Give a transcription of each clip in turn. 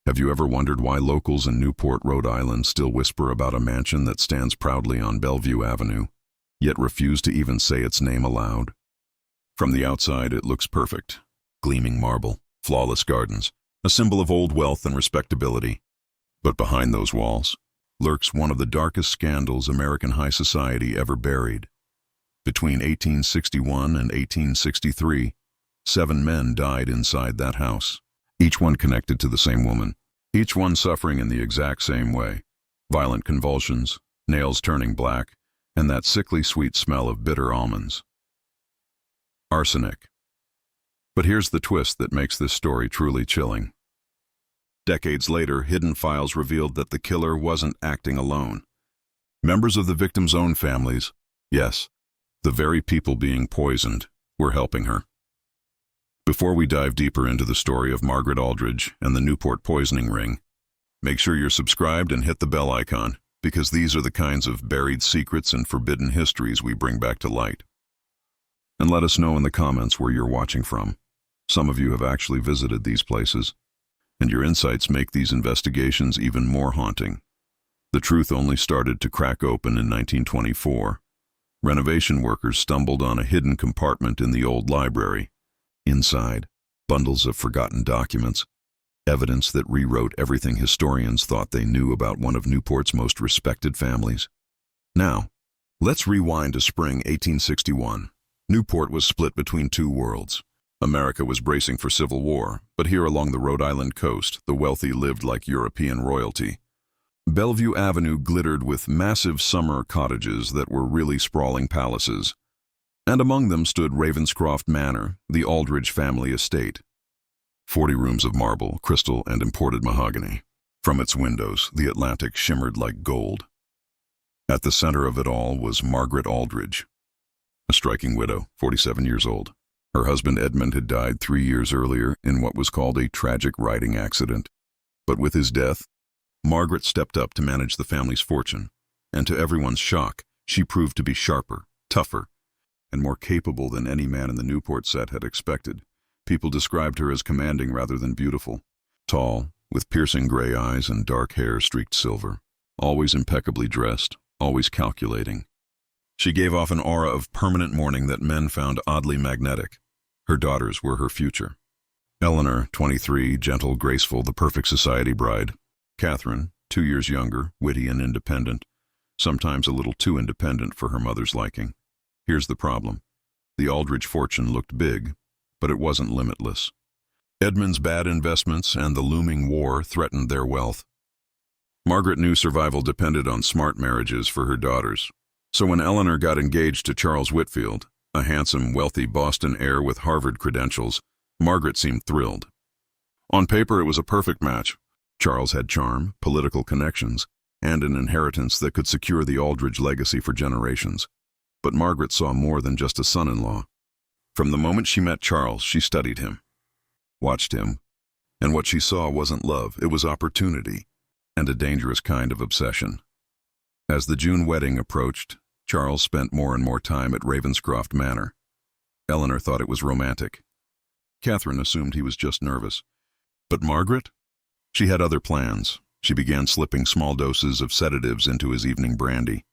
Have you ever wondered why locals in Newport, Rhode Island still whisper about a mansion that stands proudly on Bellevue Avenue, yet refuse to even say its name aloud? From the outside, it looks perfect. Gleaming marble, flawless gardens, a symbol of old wealth and respectability. But behind those walls lurks one of the darkest scandals American high society ever buried. Between 1861 and 1863, 7 men died inside that house. Each one connected to the same woman, each one suffering in the exact same way. Violent convulsions, nails turning black, and that sickly sweet smell of bitter almonds. Arsenic. But here's the twist that makes this story truly chilling. Decades later, hidden files revealed that the killer wasn't acting alone. Members of the victim's own families, yes, the very people being poisoned, were helping her. Before we dive deeper into the story of Margaret Aldridge and the Newport Poisoning Ring, make sure you're subscribed and hit the bell icon, because these are the kinds of buried secrets and forbidden histories we bring back to light. And let us know in the comments where you're watching from. Some of you have actually visited these places, and your insights make these investigations even more haunting. The truth only started to crack open in 1924. Renovation workers stumbled on a hidden compartment in the old library. Inside, bundles of forgotten documents, evidence that rewrote everything historians thought they knew about one of Newport's most respected families. Now, let's rewind to spring 1861. Newport was split between two worlds. America was bracing for civil war, but here along the Rhode Island coast, the wealthy lived like European royalty. Bellevue Avenue glittered with massive summer cottages that were really sprawling palaces. And among them stood Ravenscroft Manor, the Aldridge family estate. 40 rooms of marble, crystal, and imported mahogany. From its windows, the Atlantic shimmered like gold. At the center of it all was Margaret Aldridge, a striking widow, 47 years old. Her husband Edmund had died 3 years earlier in what was called a tragic riding accident. But with his death, Margaret stepped up to manage the family's fortune, and to everyone's shock, she proved to be sharper, tougher, and more capable than any man in the Newport set had expected. People described her as commanding rather than beautiful. Tall, with piercing gray eyes and dark hair streaked silver. Always impeccably dressed, always calculating. She gave off an aura of permanent mourning that men found oddly magnetic. Her daughters were her future. Eleanor, 23, gentle, graceful, the perfect society bride. Catherine, 2 years younger, witty and independent, sometimes a little too independent for her mother's liking. Here's the problem. The Aldridge fortune looked big, but it wasn't limitless. Edmund's bad investments and the looming war threatened their wealth. Margaret knew survival depended on smart marriages for her daughters. So when Eleanor got engaged to Charles Whitfield, a handsome, wealthy Boston heir with Harvard credentials, Margaret seemed thrilled. On paper, it was a perfect match. Charles had charm, political connections, and an inheritance that could secure the Aldridge legacy for generations. But Margaret saw more than just a son-in-law. From the moment she met Charles, she studied him, watched him, and what she saw wasn't love, it was opportunity, and a dangerous kind of obsession. As the June wedding approached, Charles spent more and more time at Ravenscroft Manor. Eleanor thought it was romantic. Catherine assumed he was just nervous. But Margaret? She had other plans. She began slipping small doses of sedatives into his evening brandy.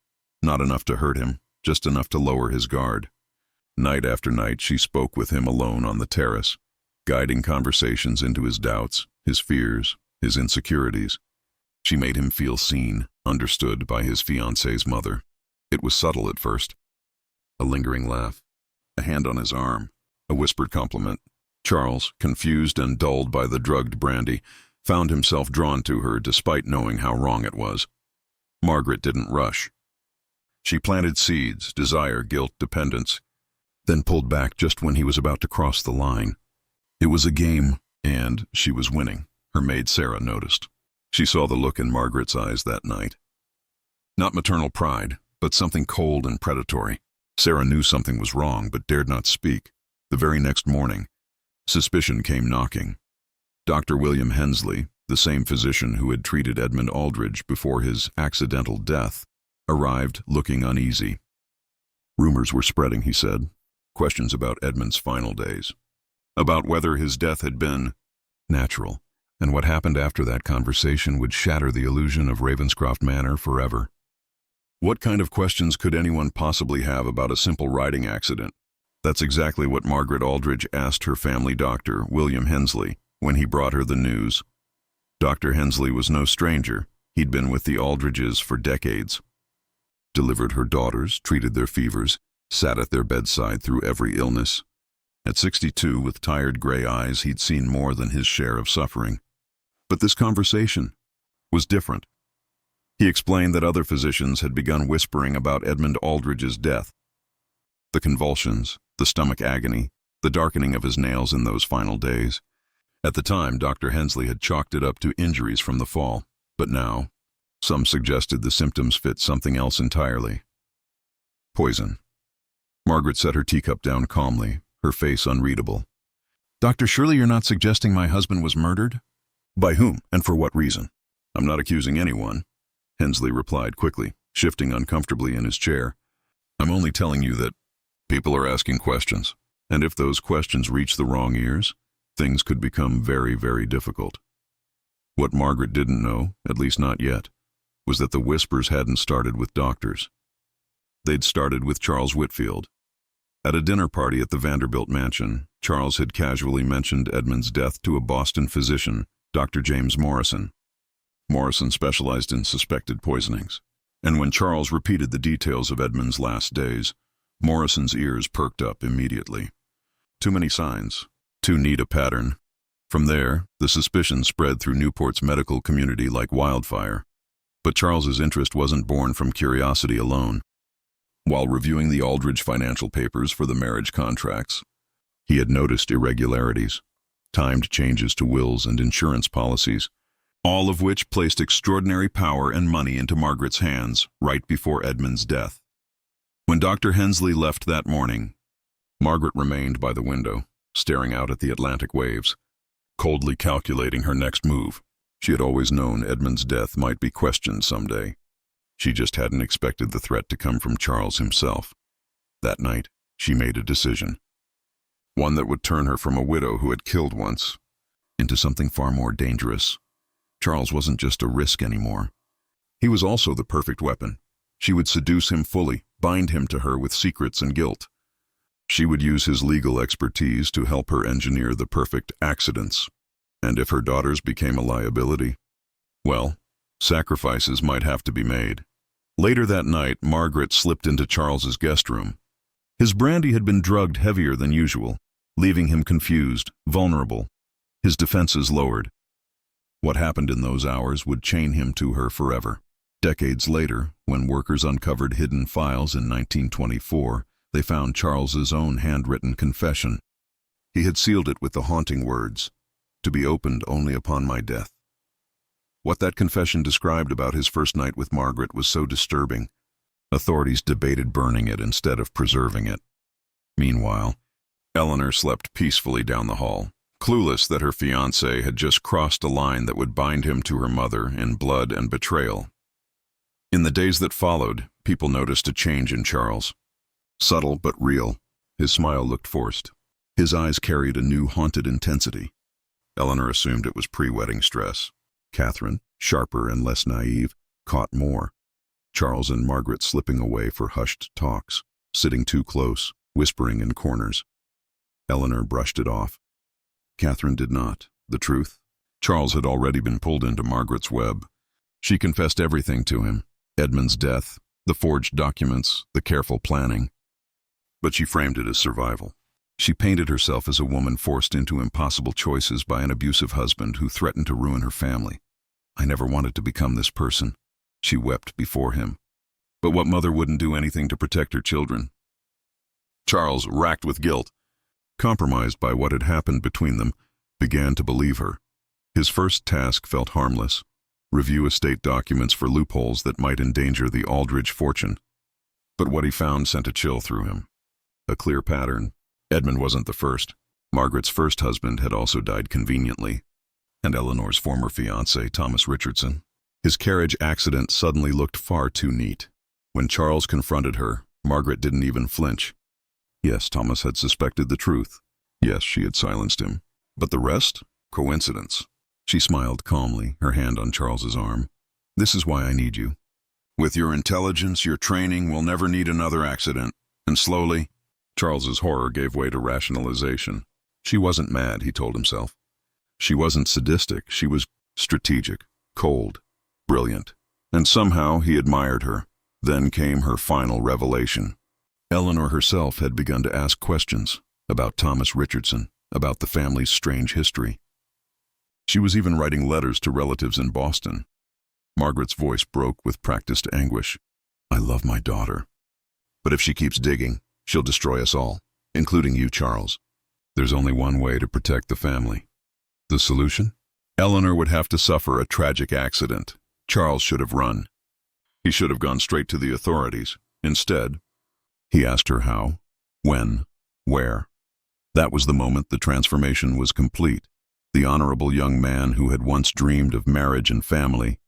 Not enough to hurt him, just enough to lower his guard. Night after night, she spoke with him alone on the terrace, guiding conversations into his doubts, his fears, his insecurities. She made him feel seen, understood by his fiancée's mother. It was subtle at first. A lingering laugh, a hand on his arm, a whispered compliment. Charles, confused and dulled by the drugged brandy, found himself drawn to her despite knowing how wrong it was. Margaret didn't rush. She planted seeds, desire, guilt, dependence, then pulled back just when he was about to cross the line. It was a game, and she was winning, her maid Sarah noticed. She saw the look in Margaret's eyes that night. Not maternal pride, but something cold and predatory. Sarah knew something was wrong, but dared not speak. The very next morning, suspicion came knocking. Dr. William Hensley, the same physician who had treated Edmund Aldridge before his accidental death, arrived looking uneasy. Rumors were spreading, he said. Questions about Edmund's final days. About whether his death had been natural, and what happened after that conversation would shatter the illusion of Ravenscroft Manor forever. What kind of questions could anyone possibly have about a simple riding accident? That's exactly what Margaret Aldridge asked her family doctor, William Hensley, when he brought her the news. Dr. Hensley was no stranger. He'd been with the Aldridges for decades. Delivered her daughters, treated their fevers, sat at their bedside through every illness. At 62, with tired gray eyes, he'd seen more than his share of suffering. But this conversation was different. He explained that other physicians had begun whispering about Edmund Aldridge's death. The convulsions, the stomach agony, the darkening of his nails in those final days. At the time, Dr. Hensley had chalked it up to injuries from the fall, but now, some suggested the symptoms fit something else entirely. Poison. Margaret set her teacup down calmly, her face unreadable. "Doctor, surely you're not suggesting my husband was murdered?" "By whom, and for what reason?" "I'm not accusing anyone," Hensley replied quickly, shifting uncomfortably in his chair. "I'm only telling you that people are asking questions, and if those questions reach the wrong ears, things could become very, very difficult." What Margaret didn't know, at least not yet, was that the whispers hadn't started with doctors. They'd started with Charles Whitfield. At a dinner party at the Vanderbilt mansion, Charles had casually mentioned Edmund's death to a Boston physician, Dr. James Morrison. Morrison specialized in suspected poisonings, and when Charles repeated the details of Edmund's last days, Morrison's ears perked up immediately. Too many signs, too neat a pattern. From there, the suspicion spread through Newport's medical community like wildfire. But Charles's interest wasn't born from curiosity alone. While reviewing the Aldridge financial papers for the marriage contracts, he had noticed irregularities, timed changes to wills and insurance policies, all of which placed extraordinary power and money into Margaret's hands right before Edmund's death. When Dr. Hensley left that morning, Margaret remained by the window, staring out at the Atlantic waves, coldly calculating her next move. She had always known Edmund's death might be questioned someday. She just hadn't expected the threat to come from Charles himself. That night, she made a decision. One that would turn her from a widow who had killed once into something far more dangerous. Charles wasn't just a risk anymore. He was also the perfect weapon. She would seduce him fully, bind him to her with secrets and guilt. She would use his legal expertise to help her engineer the perfect accidents. And if her daughters became a liability, well, sacrifices might have to be made. Later that night, Margaret slipped into Charles's guest room. His brandy had been drugged heavier than usual, leaving him confused, vulnerable, his defenses lowered. What happened in those hours would chain him to her forever. Decades later, when workers uncovered hidden files in 1924, they found Charles's own handwritten confession. He had sealed it with the haunting words, "To be opened only upon my death." What that confession described about his first night with Margaret was so disturbing. Authorities debated burning it instead of preserving it. Meanwhile, Eleanor slept peacefully down the hall, clueless that her fiancé had just crossed a line that would bind him to her mother in blood and betrayal. In the days that followed, people noticed a change in Charles. Subtle but real. His smile looked forced. His eyes carried a new haunted intensity. Eleanor assumed it was pre-wedding stress. Catherine, sharper and less naive, caught more. Charles and Margaret slipping away for hushed talks, sitting too close, whispering in corners. Eleanor brushed it off. Catherine did not. The truth? Charles had already been pulled into Margaret's web. She confessed everything to him. Edmund's death, the forged documents, the careful planning. But she framed it as survival. She painted herself as a woman forced into impossible choices by an abusive husband who threatened to ruin her family. "I never wanted to become this person," she wept before him. But what mother wouldn't do anything to protect her children? Charles, racked with guilt, compromised by what had happened between them, began to believe her. His first task felt harmless: review estate documents for loopholes that might endanger the Aldridge fortune. But what he found sent a chill through him. A clear pattern. Edmund wasn't the first. Margaret's first husband had also died conveniently, and Eleanor's former fiancé, Thomas Richardson. His carriage accident suddenly looked far too neat. When Charles confronted her, Margaret didn't even flinch. Yes, Thomas had suspected the truth. Yes, she had silenced him. But the rest? Coincidence. She smiled calmly, her hand on Charles's arm. "This is why I need you. With your intelligence, your training, we'll never need another accident." And slowly, Charles's horror gave way to rationalization. She wasn't mad, he told himself. She wasn't sadistic, she was strategic, cold, brilliant. And somehow he admired her. Then came her final revelation. Eleanor herself had begun to ask questions about Thomas Richardson, about the family's strange history. She was even writing letters to relatives in Boston. Margaret's voice broke with practiced anguish. "I love my daughter. But if she keeps digging, she'll destroy us all, including you, Charles. There's only one way to protect the family." The solution? Eleanor would have to suffer a tragic accident. Charles should have run. He should have gone straight to the authorities. Instead, he asked her how, when, where. That was the moment the transformation was complete. The honorable young man who had once dreamed of marriage and family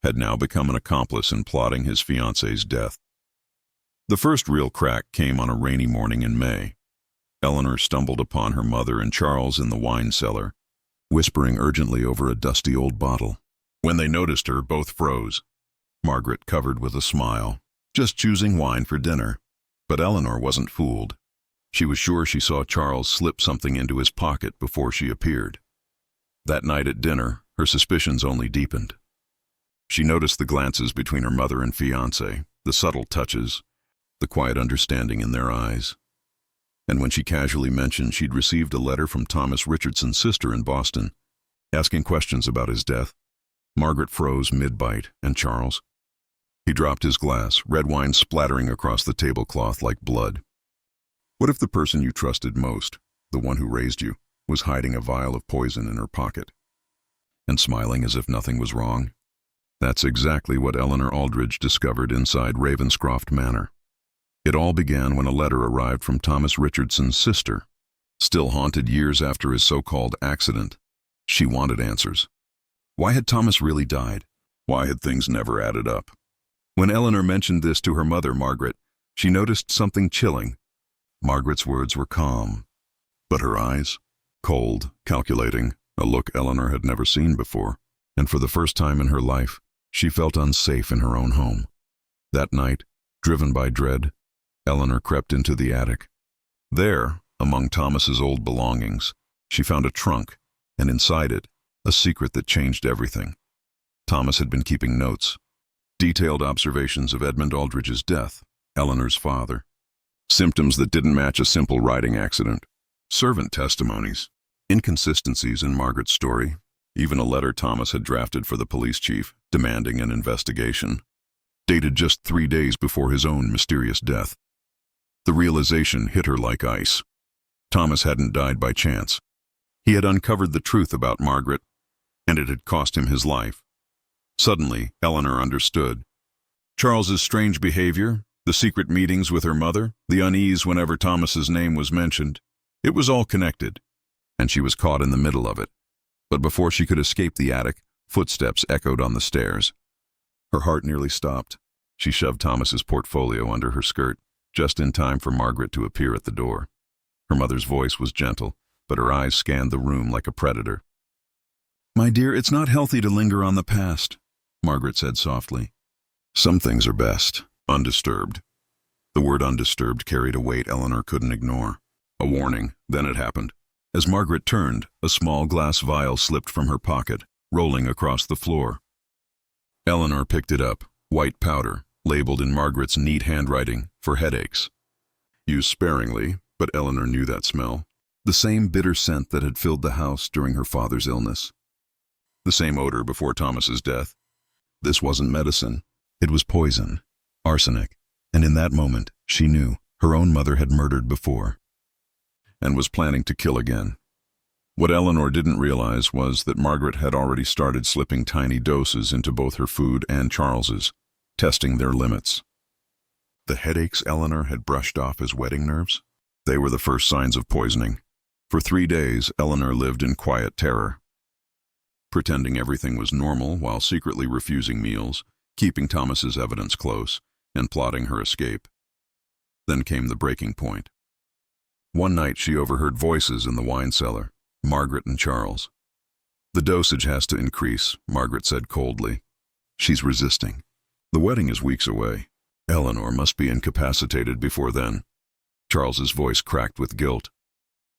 had now become an accomplice in plotting his fiancée's death. The first real crack came on a rainy morning in May. Eleanor stumbled upon her mother and Charles in the wine cellar, whispering urgently over a dusty old bottle. When they noticed her, both froze. Margaret covered with a smile, just choosing wine for dinner. But Eleanor wasn't fooled. She was sure she saw Charles slip something into his pocket before she appeared. That night at dinner, her suspicions only deepened. She noticed the glances between her mother and fiancé, the subtle touches, the quiet understanding in their eyes. And when she casually mentioned she'd received a letter from Thomas Richardson's sister in Boston, asking questions about his death, Margaret froze mid-bite. And Charles? He dropped his glass, red wine splattering across the tablecloth like blood. What if the person you trusted most, the one who raised you, was hiding a vial of poison in her pocket and smiling as if nothing was wrong? That's exactly what Eleanor Aldridge discovered inside Ravenscroft Manor. It all began when a letter arrived from Thomas Richardson's sister. Still haunted years after his so-called accident, she wanted answers. Why had Thomas really died? Why had things never added up? When Eleanor mentioned this to her mother, Margaret, she noticed something chilling. Margaret's words were calm, but her eyes, cold, calculating, a look Eleanor had never seen before. And for the first time in her life, she felt unsafe in her own home. That night, driven by dread, Eleanor crept into the attic. There, among Thomas's old belongings, she found a trunk, and inside it, a secret that changed everything. Thomas had been keeping notes, detailed observations of Edmund Aldridge's death, Eleanor's father. Symptoms that didn't match a simple riding accident. Servant testimonies. Inconsistencies in Margaret's story. Even a letter Thomas had drafted for the police chief, demanding an investigation. Dated just 3 days before his own mysterious death. The realization hit her like ice. Thomas hadn't died by chance. He had uncovered the truth about Margaret, and it had cost him his life. Suddenly, Eleanor understood. Charles's strange behavior, the secret meetings with her mother, the unease whenever Thomas's name was mentioned, it was all connected, and she was caught in the middle of it. But before she could escape the attic, footsteps echoed on the stairs. Her heart nearly stopped. She shoved Thomas's portfolio under her skirt, just in time for Margaret to appear at the door. Her mother's voice was gentle, but her eyes scanned the room like a predator. "My dear, it's not healthy to linger on the past," Margaret said softly. "Some things are best, undisturbed." The word undisturbed carried a weight Eleanor couldn't ignore. A warning, then it happened. As Margaret turned, a small glass vial slipped from her pocket, rolling across the floor. Eleanor picked it up, white powder, labeled in Margaret's neat handwriting, for headaches. Used sparingly, but Eleanor knew that smell. The same bitter scent that had filled the house during her father's illness. The same odor before Thomas's death. This wasn't medicine. It was poison, arsenic, and in that moment, she knew her own mother had murdered before and was planning to kill again. What Eleanor didn't realize was that Margaret had already started slipping tiny doses into both her food and Charles's, testing their limits. The headaches Eleanor had brushed off as wedding nerves? They were the first signs of poisoning. For 3 days, Eleanor lived in quiet terror, pretending everything was normal while secretly refusing meals, keeping Thomas's evidence close, and plotting her escape. Then came the breaking point. One night she overheard voices in the wine cellar, Margaret and Charles. The dosage has to increase, Margaret said coldly. She's resisting. The wedding is weeks away. Eleanor must be incapacitated before then. Charles's voice cracked with guilt.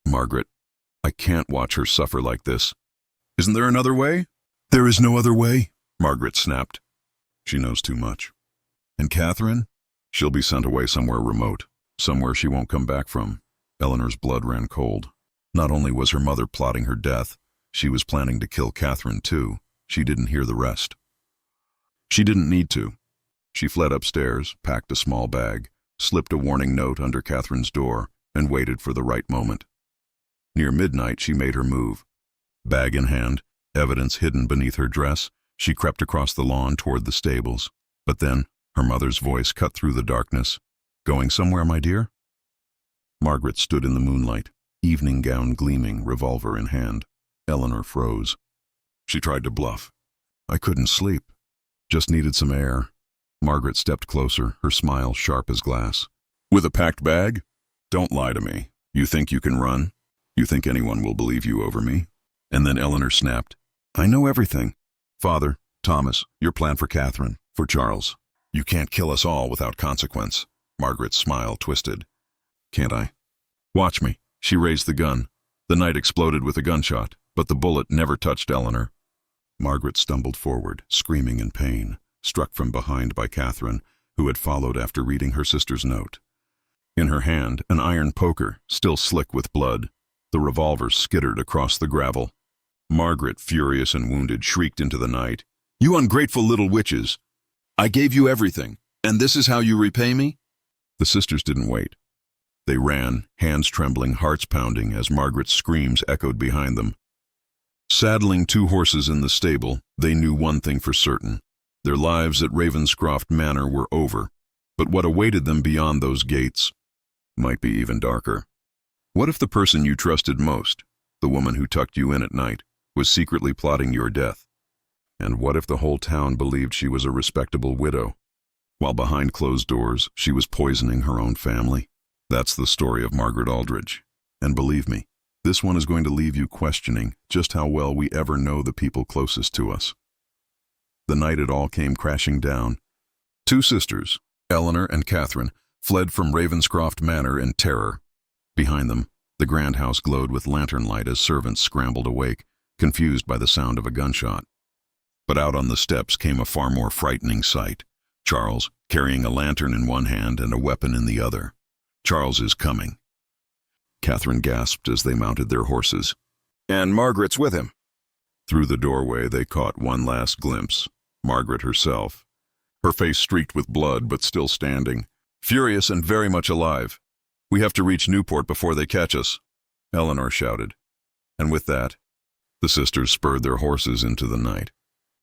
Margaret, I can't watch her suffer like this. Isn't there another way? There is no other way, Margaret snapped. She knows too much. And Catherine? She'll be sent away somewhere remote, somewhere she won't come back from. Eleanor's blood ran cold. Not only was her mother plotting her death, she was planning to kill Catherine too. She didn't hear the rest. She didn't need to. She fled upstairs, packed a small bag, slipped a warning note under Catherine's door, and waited for the right moment. Near midnight, she made her move. Bag in hand, evidence hidden beneath her dress, she crept across the lawn toward the stables. But then, her mother's voice cut through the darkness. Going somewhere, my dear? Margaret stood in the moonlight, evening gown gleaming, revolver in hand. Eleanor froze. She tried to bluff. I couldn't sleep. Just needed some air. Margaret stepped closer, her smile sharp as glass. With a packed bag? Don't lie to me. You think you can run? You think anyone will believe you over me? And then Eleanor snapped. I know everything. Father, Thomas, your plan for Catherine, for Charles. You can't kill us all without consequence. Margaret's smile twisted. Can't I? Watch me. She raised the gun. The night exploded with a gunshot, but the bullet never touched Eleanor. Margaret stumbled forward, screaming in pain, struck from behind by Catherine, who had followed after reading her sister's note. In her hand, an iron poker, still slick with blood. The revolver skittered across the gravel. Margaret, furious and wounded, shrieked into the night. You ungrateful little witches! I gave you everything, and this is how you repay me? The sisters didn't wait. They ran, hands trembling, hearts pounding, as Margaret's screams echoed behind them. Saddling 2 horses in the stable, they knew one thing for certain. Their lives at Ravenscroft Manor were over, but what awaited them beyond those gates might be even darker. What if the person you trusted most, the woman who tucked you in at night, was secretly plotting your death? And what if the whole town believed she was a respectable widow, while behind closed doors she was poisoning her own family? That's the story of Margaret Aldridge. And believe me, this one is going to leave you questioning just how well we ever know the people closest to us. The night it all came crashing down. 2 sisters, Eleanor and Catherine, fled from Ravenscroft Manor in terror. Behind them, the grand house glowed with lantern light as servants scrambled awake, confused by the sound of a gunshot. But out on the steps came a far more frightening sight. Charles, carrying a lantern in one hand and a weapon in the other. Charles is coming. Catherine gasped as they mounted their horses. And Margaret's with him. Through the doorway they caught one last glimpse. Margaret herself. Her face streaked with blood but still standing. Furious and very much alive. We have to reach Newport before they catch us, Eleanor shouted. And with that, the sisters spurred their horses into the night.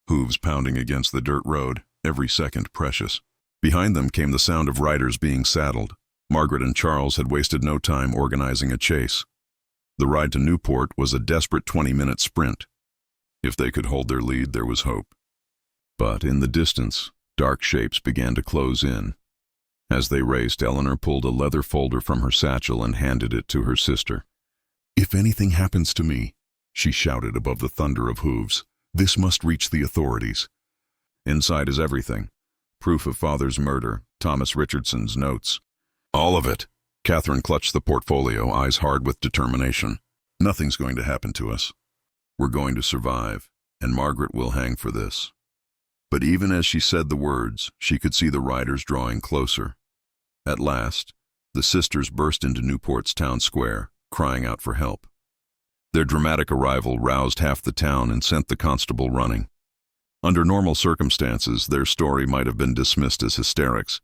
Hooves pounding against the dirt road, every second precious. Behind them came the sound of riders being saddled. Margaret and Charles had wasted no time organizing a chase. The ride to Newport was a desperate 20-minute sprint. If they could hold their lead, there was hope. But in the distance, dark shapes began to close in. As they raced, Eleanor pulled a leather folder from her satchel and handed it to her sister. If anything happens to me, she shouted above the thunder of hooves, this must reach the authorities. Inside is everything. Proof of father's murder, Thomas Richardson's notes. All of it. Catherine clutched the portfolio, eyes hard with determination. Nothing's going to happen to us. We're going to survive, and Margaret will hang for this. But even as she said the words, she could see the riders drawing closer. At last, the sisters burst into Newport's town square, crying out for help. Their dramatic arrival roused half the town and sent the constable running. Under normal circumstances, their story might have been dismissed as hysterics,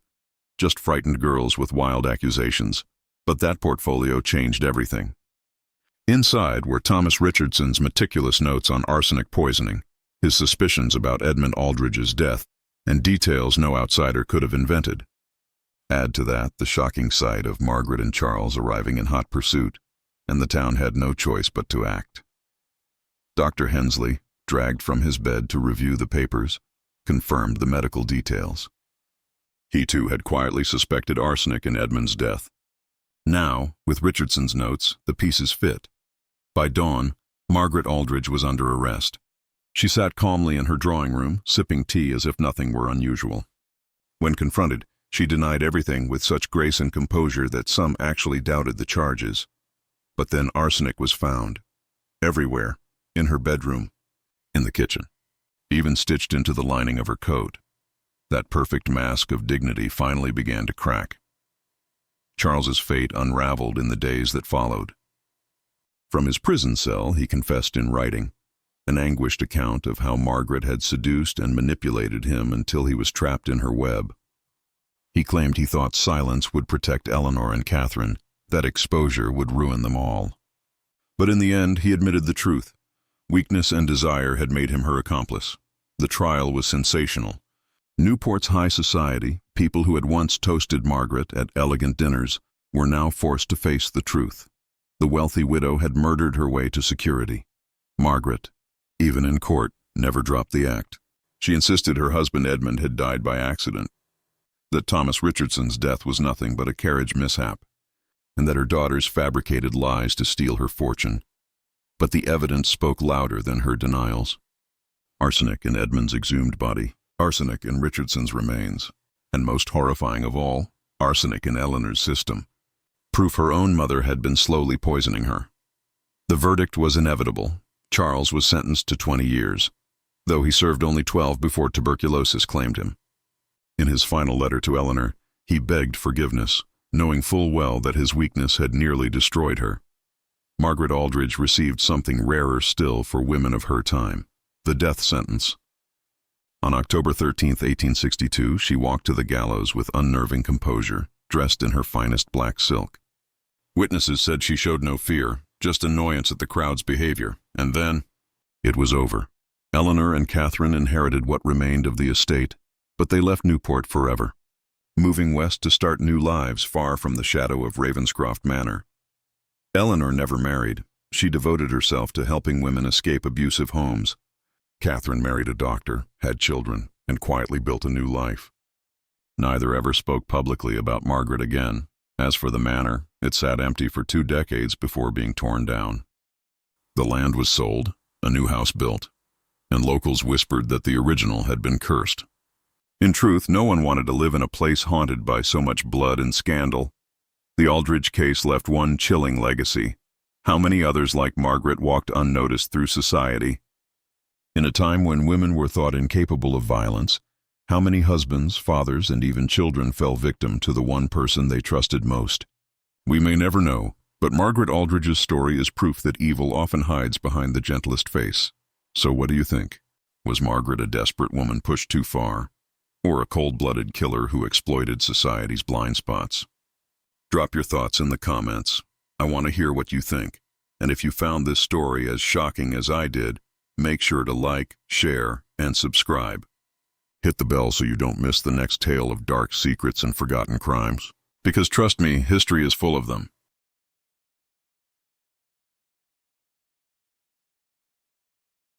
just frightened girls with wild accusations, but that portfolio changed everything. Inside were Thomas Richardson's meticulous notes on arsenic poisoning, his suspicions about Edmund Aldridge's death, and details no outsider could have invented. Add to that the shocking sight of Margaret and Charles arriving in hot pursuit, and the town had no choice but to act. Dr. Hensley, dragged from his bed to review the papers, confirmed the medical details. He too had quietly suspected arsenic in Edmund's death. Now, with Richardson's notes, the pieces fit. By dawn, Margaret Aldridge was under arrest. She sat calmly in her drawing room, sipping tea as if nothing were unusual. When confronted, she denied everything with such grace and composure that some actually doubted the charges. But then arsenic was found. Everywhere. In her bedroom. In the kitchen. Even stitched into the lining of her coat. That perfect mask of dignity finally began to crack. Charles's fate unraveled in the days that followed. From his prison cell, he confessed in writing, an anguished account of how Margaret had seduced and manipulated him until he was trapped in her web. He claimed he thought silence would protect Eleanor and Catherine, that exposure would ruin them all. But in the end, he admitted the truth. Weakness and desire had made him her accomplice. The trial was sensational. Newport's high society, people who had once toasted Margaret at elegant dinners, were now forced to face the truth. The wealthy widow had murdered her way to security. Margaret, even in court, never dropped the act. She insisted her husband Edmund had died by accident, that Thomas Richardson's death was nothing but a carriage mishap, and that her daughters fabricated lies to steal her fortune. But the evidence spoke louder than her denials. Arsenic in Edmund's exhumed body, arsenic in Richardson's remains, and most horrifying of all, arsenic in Eleanor's system. Proof her own mother had been slowly poisoning her. The verdict was inevitable. Charles was sentenced to 20 years, though he served only 12 before tuberculosis claimed him. In his final letter to Eleanor, he begged forgiveness, knowing full well that his weakness had nearly destroyed her. Margaret Aldridge received something rarer still for women of her time, the death sentence. On October 13, 1862, she walked to the gallows with unnerving composure, dressed in her finest black silk. Witnesses said she showed no fear, just annoyance at the crowd's behavior, and then it was over. Eleanor and Catherine inherited what remained of the estate, but they left Newport forever, moving west to start new lives far from the shadow of Ravenscroft Manor. Eleanor never married. She devoted herself to helping women escape abusive homes. Catherine married a doctor, had children, and quietly built a new life. Neither ever spoke publicly about Margaret again. As for the manor, it sat empty for 2 decades before being torn down. The land was sold, a new house built, and locals whispered that the original had been cursed. In truth, no one wanted to live in a place haunted by so much blood and scandal. The Aldridge case left one chilling legacy. How many others like Margaret walked unnoticed through society? In a time when women were thought incapable of violence, how many husbands, fathers, and even children fell victim to the one person they trusted most? We may never know, but Margaret Aldridge's story is proof that evil often hides behind the gentlest face. So what do you think? Was Margaret a desperate woman pushed too far? Or a cold-blooded killer who exploited society's blind spots? Drop your thoughts in the comments. I want to hear what you think. And if you found this story as shocking as I did, make sure to like, share, and subscribe. Hit the bell so you don't miss the next tale of dark secrets and forgotten crimes. Because trust me, history is full of them.